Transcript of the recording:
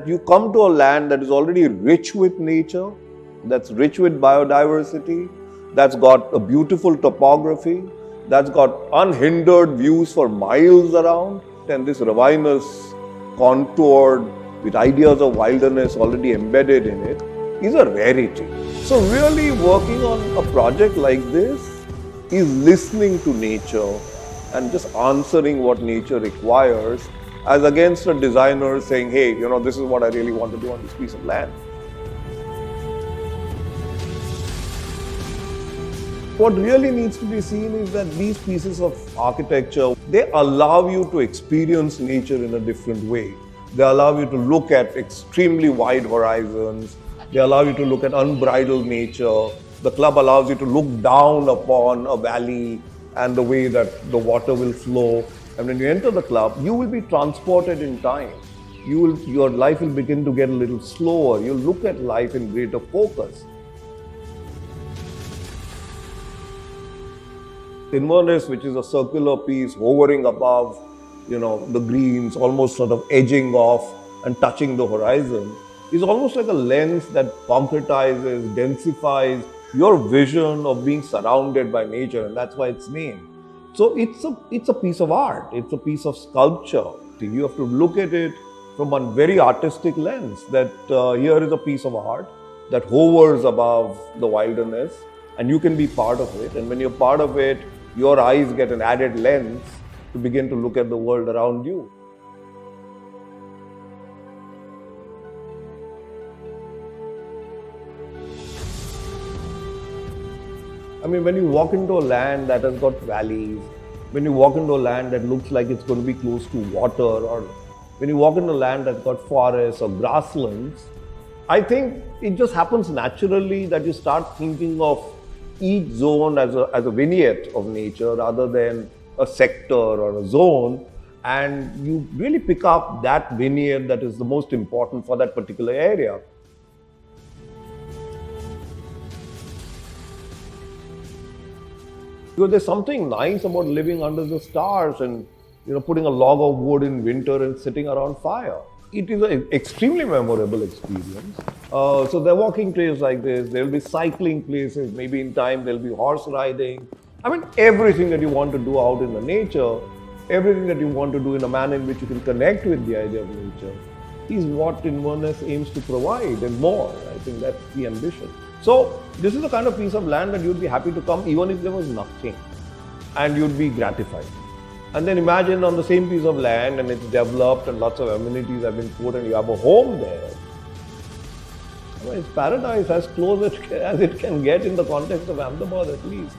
You come to a land that is already rich with nature, that's rich with biodiversity, that's got a beautiful topography, that's got unhindered views for miles around, and this ravinous, contoured, with ideas of wilderness already embedded in it, is a rarity. So really working on a project like this is listening to nature and just answering what nature requires, as against a designer saying, hey, this is what I really want to do on this piece of land. What really needs to be seen is that these pieces of architecture, they allow you to experience nature in a different way. They allow you to look at extremely wide horizons. They allow you to look at unbridled nature. The club allows you to look down upon a valley and the way that the water will flow. And when you enter the club, you will be transported in time. Your life will begin to get a little slower. You'll look at life in greater focus. Inverness, which is a circular piece hovering above, the greens, almost sort of edging off and touching the horizon, is almost like a lens that concretizes, densifies your vision of being surrounded by nature, and that's why it's named. So it's a piece of art. It's a piece of sculpture. You have to look at it from a very artistic lens. That here is a piece of art that hovers above the wilderness, and you can be part of it. And when you're part of it, your eyes get an added lens to begin to look at the world around you. I mean, when you walk into a land that has got valleys, when you walk into a land that looks like it's going to be close to water, or when you walk into a land that's got forests or grasslands, I think it just happens naturally that you start thinking of each zone as a vignette of nature rather than a sector or a zone, and you really pick up that vignette that is the most important for that particular area. Because there's something nice about living under the stars and putting a log of wood in winter and sitting around fire. It is an extremely memorable experience. So there are walking trails like this, there will be cycling places, maybe in time there will be horse riding. I mean, everything that you want to do out in the nature, everything that you want to do in a manner in which you can connect with the idea of nature, is what Inverness aims to provide, and more. I think that's the ambition. So this is the kind of piece of land that you'd be happy to come even if there was nothing, and you'd be gratified. And then imagine on the same piece of land, and it's developed and lots of amenities have been put and you have a home there. Well, it's paradise as close as it can get in the context of Ahmedabad at least.